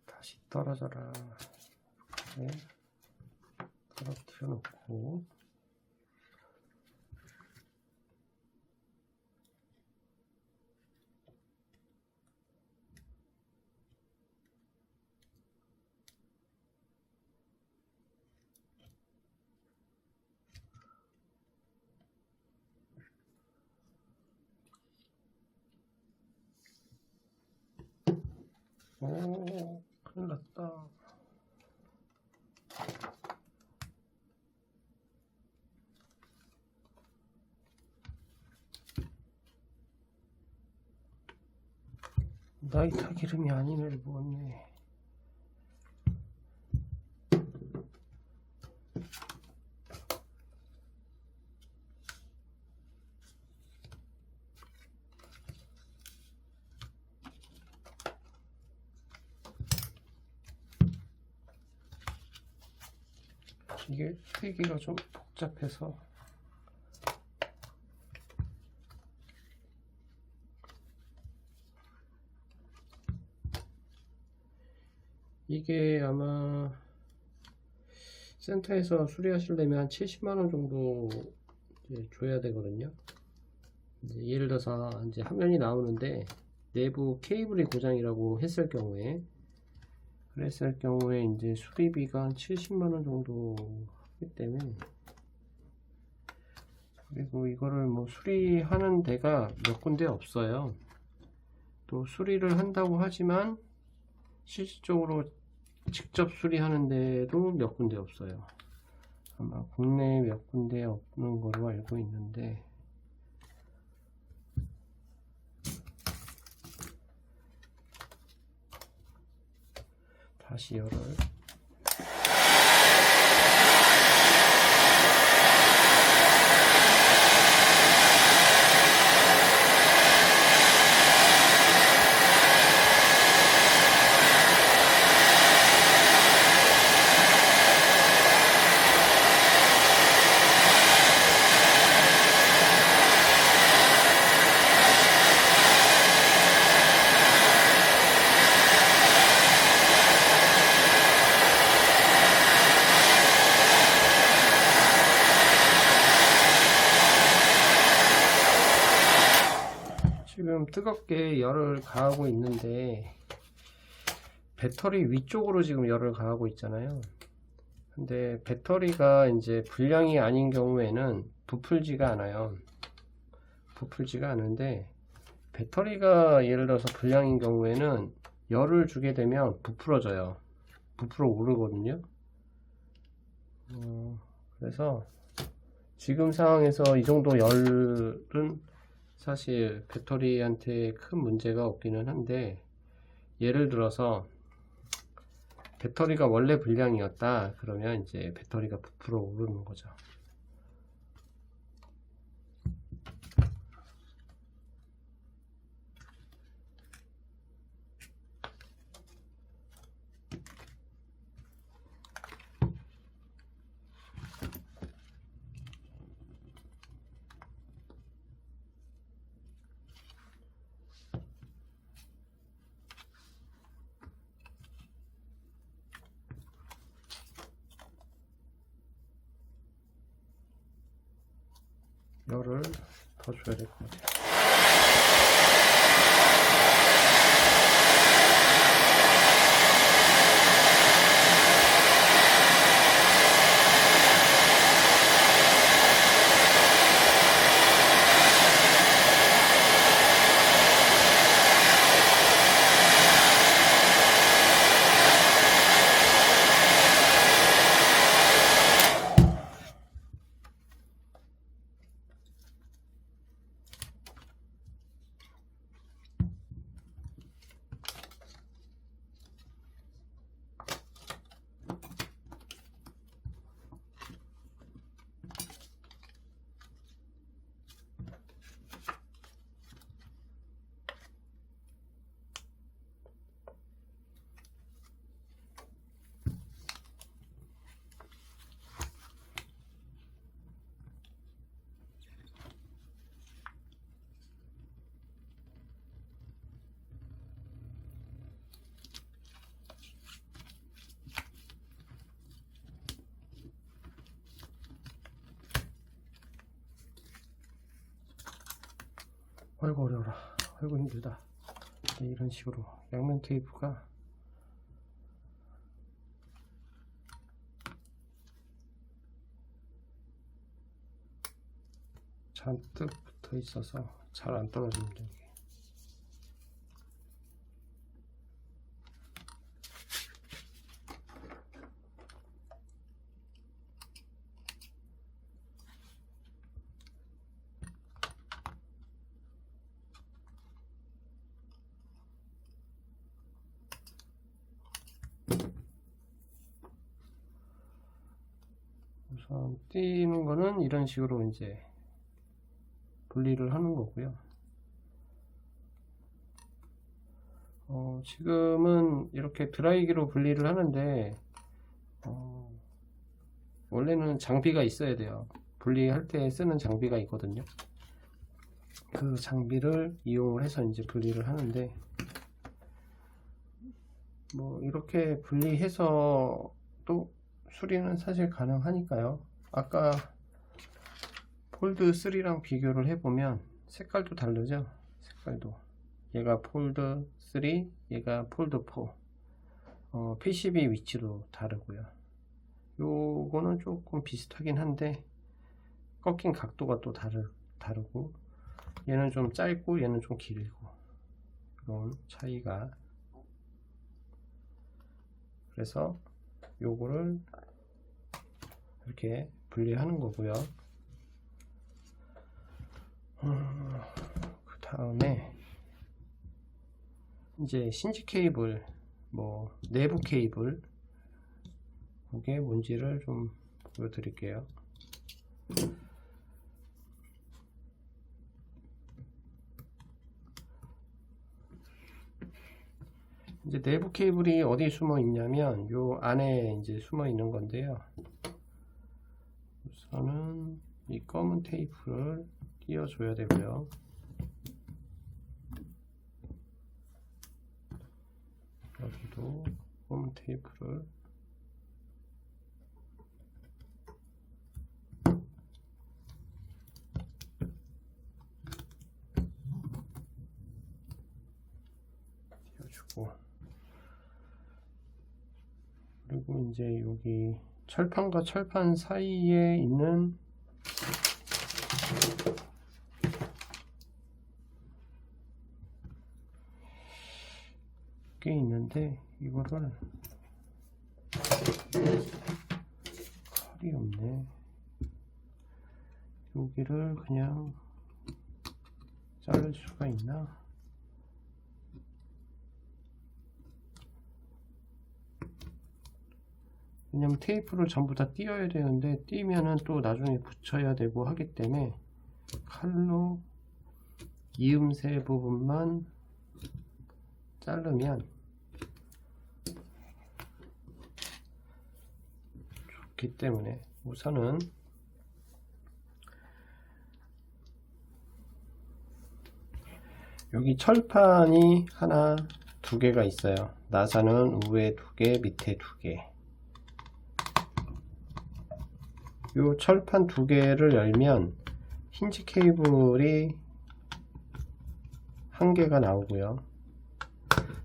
다시 떨어져라. 이렇게 떨어뜨려 놓고 오, 큰일 났다. 나이타 기름이 아닌 애를 먹었네. 이게 빼기가 좀 복잡해서 이게 아마 센터에서 수리하시려면 한 70만원 정도 이제 줘야 되거든요. 이제 예를 들어서 이제 화면이 나오는데 내부 케이블이 고장이라고 했을 경우에 그랬을 경우에 이제 수리비가 한 70만원 정도 하기 때문에, 그리고 이거를 뭐 수리하는 데가 몇 군데 없어요. 또 수리를 한다고 하지만 실질적으로 직접 수리하는 데도 몇 군데 없어요. 아마 국내에 몇 군데 없는 걸로 알고 있는데, 다시 열을 지금 뜨겁게 열을 가하고 있는데 배터리 위쪽으로 지금 열을 가하고 있잖아요. 근데 배터리가 이제 불량이 아닌 경우에는 부풀지가 않아요. 부풀지가 않은데 배터리가 예를 들어서 불량인 경우에는 열을 주게 되면 부풀어져요. 부풀어 오르거든요. 그래서 지금 상황에서 이 정도 열은 사실 배터리한테 큰 문제가 없기는 한데, 예를 들어서 배터리가 원래 불량이었다 그러면 이제 배터리가 부풀어 오르는 거죠. 열을 더 줘야 될 것 같아요. 아이고 어려워라. 아이고 힘들다. 네, 이런 식으로 양면 테이프가 잔뜩 붙어 있어서 잘 안 떨어집니다. 이게. 우선 띄는 거는 이런 식으로 이제 분리를 하는 거고요. 지금은 이렇게 드라이기로 분리를 하는데 원래는 장비가 있어야 돼요. 분리할 때 쓰는 장비가 있거든요. 그 장비를 이용을 해서 이제 분리를 하는데 뭐 이렇게 분리해서 또 수리는 사실 가능하니까요. 아까 폴드 3랑 비교를 해보면 색깔도 다르죠. 색깔도 얘가 폴드 3, 얘가 폴드 4. PCB 위치도 다르고요. 요거는 조금 비슷하긴 한데 꺾인 각도가 또 다르고 얘는 좀 짧고 얘는 좀 길고 그런 차이가. 그래서 요거를 이렇게 분리하는 거고요. 그 다음에 이제 신지 케이블, 뭐 내부 케이블 그게 뭔지를 좀 보여드릴게요. 이제 내부 케이블이 어디 숨어 있냐면 요 안에 이제 숨어 있는 건데요. 우선은 이 검은 테이프를 띄워 줘야 되고요. 여기도 검은 테이프를 띄워주고, 그리고 이제 여기 철판과 철판 사이에 있는 게 있는데 이거를 칼이 없네. 여기를 그냥 자를 수가 있나? 왜냐면 테이프를 전부 다 띄어야 되는데 띄면은 또 나중에 붙여야 되고 하기 때문에 칼로 이음새 부분만 자르면 좋기 때문에 우선은 여기 철판이 하나, 두 개가 있어요. 나사는 위에 두 개, 밑에 두 개. 요 철판 두 개를 열면 힌지 케이블이 한 개가 나오고요.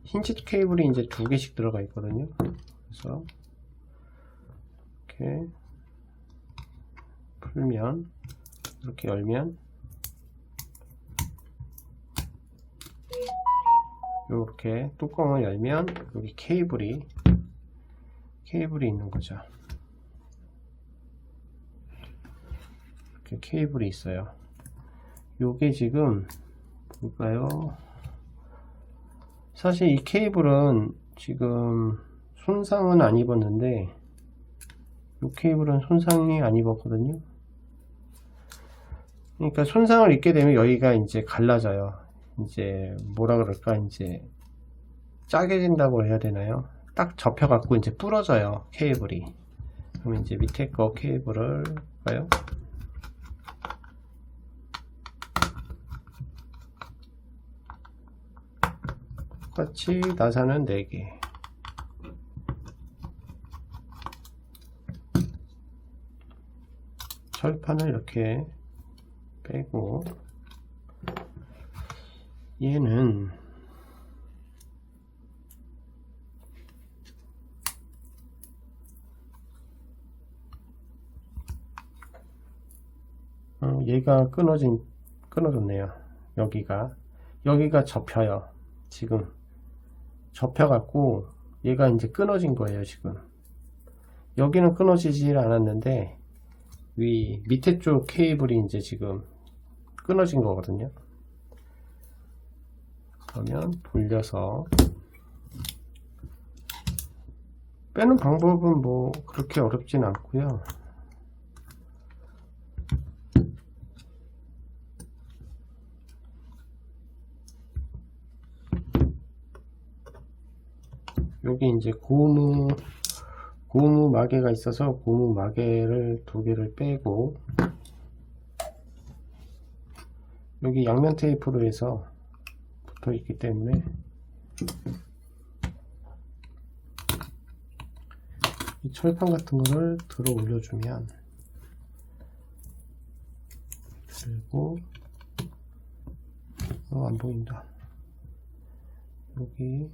힌지 케이블이 이제 두 개씩 들어가 있거든요. 그래서 이렇게 풀면, 이렇게 열면 이렇게 뚜껑을 열면 여기 케이블이 있는 거죠. 이렇게 케이블이 있어요. 요게 지금 볼까요? 사실 이 케이블은 지금 손상은 안 입었는데, 이 케이블은 손상이 안 입었거든요. 그러니까 손상을 입게 되면 여기가 이제 갈라져요. 이제 뭐라 그럴까, 이제 짜게진다고 해야 되나요? 딱 접혀갖고 이제 부러져요, 케이블이. 그럼 이제 밑에 거 케이블을 볼까요? 똑같이 나사는 4개. 철판을 이렇게 빼고, 얘는 얘가 끊어졌네요. 여기가 접혀요. 지금 접혀갖고 얘가 이제 끊어진 거예요. 지금 여기는 끊어지질 않았는데 밑에 쪽 케이블이 이제 지금 끊어진 거거든요. 그러면 돌려서 빼는 방법은 뭐 그렇게 어렵진 않고요. 여기 이제 고무 마개가 있어서 고무 마개를 2개를 빼고, 여기 양면 테이프로 해서 붙어 있기 때문에 이 철판 같은 거를 들어 올려주면, 그리고 안 보인다. 여기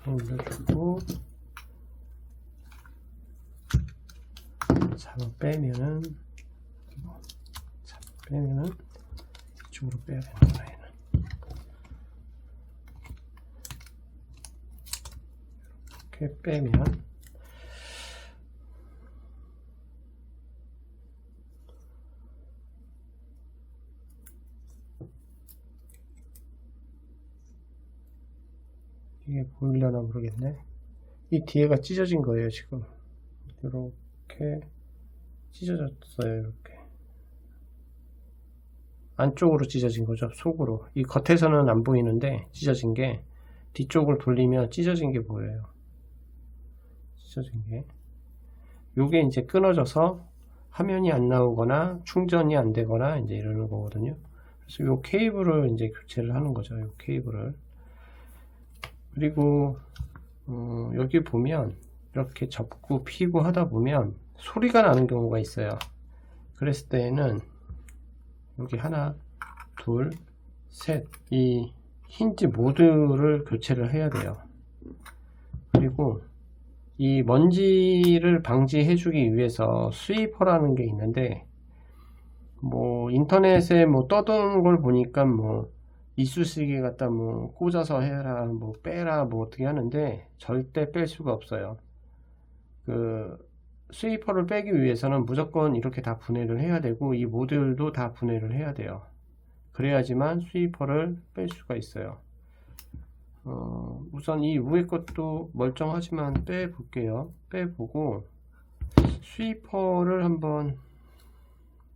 올려주고 잡아 빼면은 이쪽으로 빼야 됩니다. 얘는 이렇게 빼면 이게 보이려나 모르겠네. 이 뒤에가 찢어진 거예요. 지금 이렇게 찢어졌어요. 이렇게 안쪽으로 찢어진 거죠. 속으로. 이 겉에서는 안 보이는데 찢어진 게 뒤쪽을 돌리면 찢어진 게 보여요. 찢어진 게 요게 이제 끊어져서 화면이 안 나오거나 충전이 안 되거나 이제 이러는 거거든요. 그래서 요 케이블을 이제 교체를 하는 거죠. 요 케이블을. 그리고 여기 보면 이렇게 접고 피고 하다 보면 소리가 나는 경우가 있어요. 그랬을 때에는 여기 하나, 둘, 셋, 이 힌지 모두를 교체를 해야 돼요. 그리고 이 먼지를 방지해 주기 위해서 스위퍼라는 게 있는데, 뭐 인터넷에 뭐 떠도는 걸 보니까 뭐 이쑤시개 갖다 뭐 꽂아서 해라, 뭐 빼라, 뭐 어떻게 하는데 절대 뺄 수가 없어요. 그 스위퍼를 빼기 위해서는 무조건 이렇게 다 분해를 해야 되고, 이 모듈도 다 분해를 해야 돼요. 그래야지만 스위퍼를 뺄 수가 있어요. 우선 이 위에 것도 멀쩡하지만 빼볼게요. 빼보고 스위퍼를 한번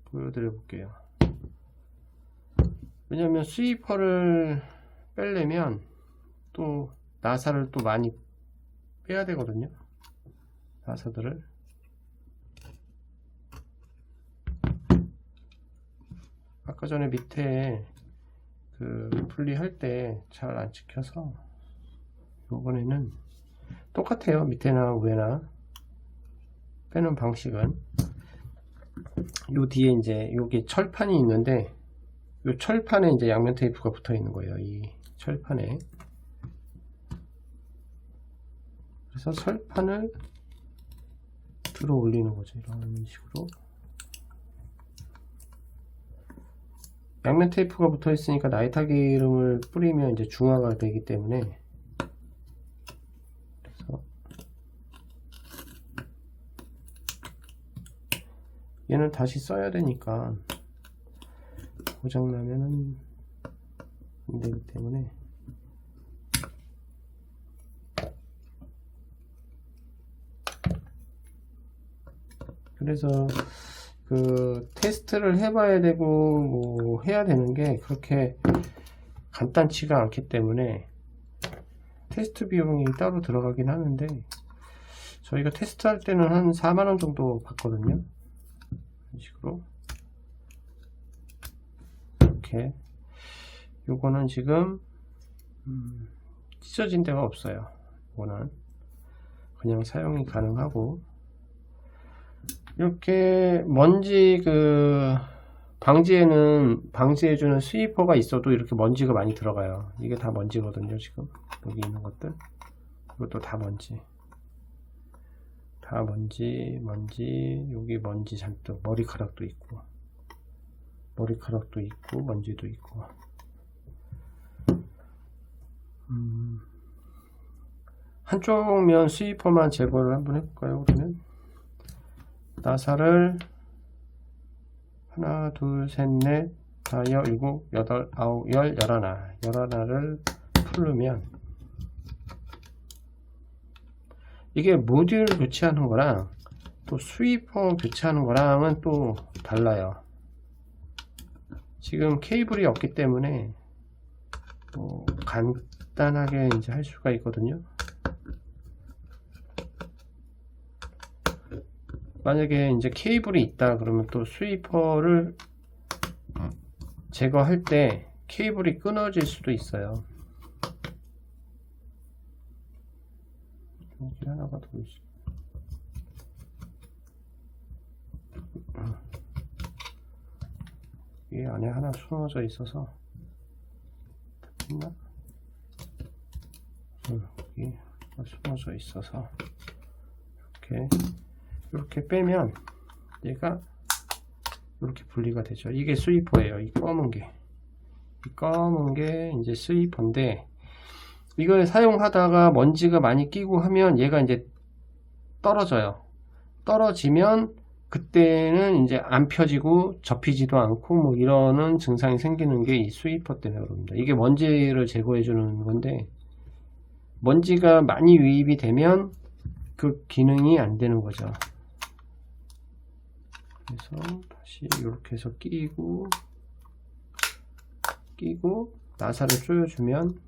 보여드려 볼게요. 왜냐면 스위퍼를 빼려면 또 나사를 또 많이 빼야 되거든요. 나사들을. 아까 전에 밑에 그 분리할 때 잘 안 찍혀서 요번에는 똑같아요. 밑에나 위에나 빼는 방식은 요 뒤에 이제 여기 철판이 있는데 요 철판에 이제 양면 테이프가 붙어 있는 거예요. 이 철판에. 그래서 철판을 들어 올리는 거죠. 이런 식으로. 양면 테이프가 붙어 있으니까 나이타 기름을 뿌리면 이제 중화가 되기 때문에, 그래서 얘는 다시 써야 되니까 고장나면은 안 되기 때문에 그래서 그 테스트를 해봐야 되고 뭐 해야 되는 게 그렇게 간단치가 않기 때문에 테스트 비용이 따로 들어가긴 하는데 저희가 테스트할 때는 한 4만원 정도 받거든요. 이런 식으로 이렇게. 요거는 지금 찢어진 데가 없어요. 이거는 그냥 사용이 가능하고, 이렇게 먼지 그 방지해주는 스위퍼가 있어도 이렇게 먼지가 많이 들어가요. 이게 다 먼지거든요. 지금 여기 있는 것들 이것도 다 먼지, 여기 먼지 잔뜩, 머리카락도 있고 먼지도 있고. 한쪽 면 스위퍼만 제거를 한번 해볼까요? 그러면 나사를 하나, 둘, 셋, 넷, 다, 일곱, 여덟, 아홉, 열, 열하나를 풀르면 이게 모듈 교체하는 거랑 또 스위퍼 교체하는 거랑은 또 달라요. 지금 케이블이 없기 때문에 간단하게 이제 할 수가 있거든요. 만약에 이제 케이블이 있다 그러면 또 스위퍼를 제거할 때 케이블이 끊어질 수도 있어요. 여기 하나가 더 있어. 이 안에 하나 숨어져 있어서 됐나? 여기 숨어져 있어서 이렇게 빼면 얘가 이렇게 분리가 되죠. 이게 스위퍼예요. 이 검은 게 이제 스위퍼인데, 이걸 사용하다가 먼지가 많이 끼고 하면 얘가 이제 떨어져요. 떨어지면 그때는 이제 안 펴지고 접히지도 않고 뭐 이러는 증상이 생기는 게 이 스위퍼 때문에 그럽니다. 이게 먼지를 제거해 주는 건데, 먼지가 많이 유입이 되면 그 기능이 안 되는 거죠. 그래서 다시 이렇게 해서 끼고 나사를 조여주면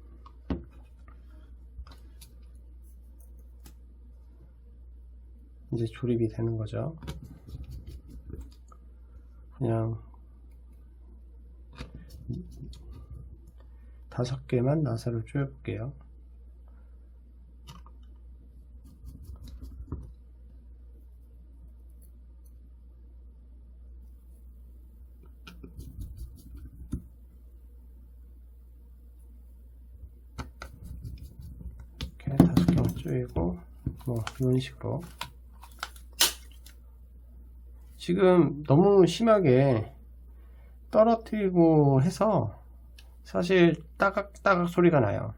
이제 조립이 되는 거죠. 그냥 5개만 나사를 조여 볼게요. 이렇게 5개만 조이고 뭐 이런 식으로. 지금 너무 심하게 떨어뜨리고 해서 사실 따각따각 소리가 나요.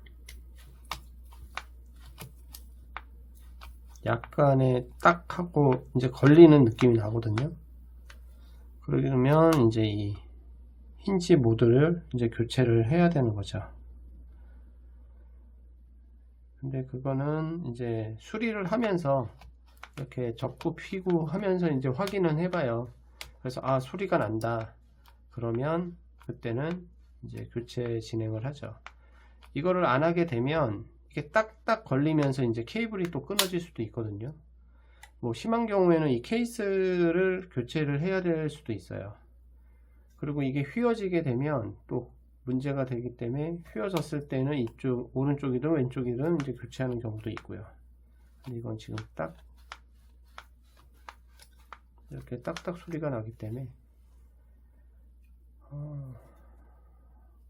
약간의 딱 하고 이제 걸리는 느낌이 나거든요. 그러면 이제 이 힌지 모드를 이제 교체를 해야 되는 거죠. 근데 그거는 이제 수리를 하면서 이렇게 접고 피고 하면서 이제 확인은 해봐요. 그래서 소리가 난다. 그러면 그때는 이제 교체 진행을 하죠. 이거를 안 하게 되면 이게 딱딱 걸리면서 이제 케이블이 또 끊어질 수도 있거든요. 뭐 심한 경우에는 이 케이스를 교체를 해야 될 수도 있어요. 그리고 이게 휘어지게 되면 또 문제가 되기 때문에 휘어졌을 때는 이쪽 오른쪽이든 왼쪽이든 이제 교체하는 경우도 있고요. 근데 이건 지금 딱 이렇게 딱딱 소리가 나기 때문에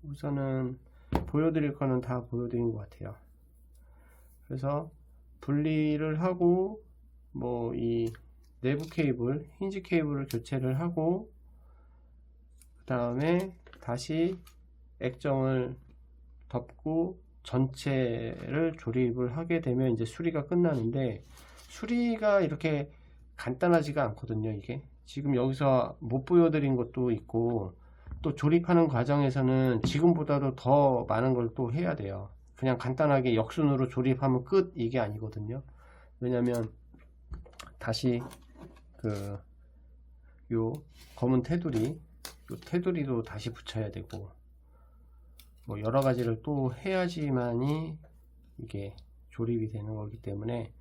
우선은 보여드릴 거는 다 보여드린 것 같아요. 그래서 분리를 하고 뭐 이 내부 케이블, 힌지 케이블을 교체를 하고 그 다음에 다시 액정을 덮고 전체를 조립을 하게 되면 이제 수리가 끝나는데, 수리가 이렇게 간단하지가 않거든요. 이게 지금 여기서 못 보여드린 것도 있고, 또 조립하는 과정에서는 지금보다도 더 많은 걸 또 해야 돼요. 그냥 간단하게 역순으로 조립하면 끝, 이게 아니거든요. 왜냐면 다시 요 검은 테두리도 다시 붙여야 되고, 뭐 여러 가지를 또 해야지만이 이게 조립이 되는 거기 때문에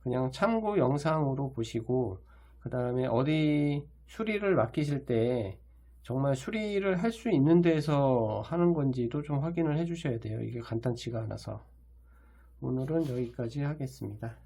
그냥 참고 영상으로 보시고, 그 다음에 어디 수리를 맡기실 때 정말 수리를 할 수 있는 데서 하는 건지도 좀 확인을 해 주셔야 돼요. 이게 간단치가 않아서. 오늘은 여기까지 하겠습니다.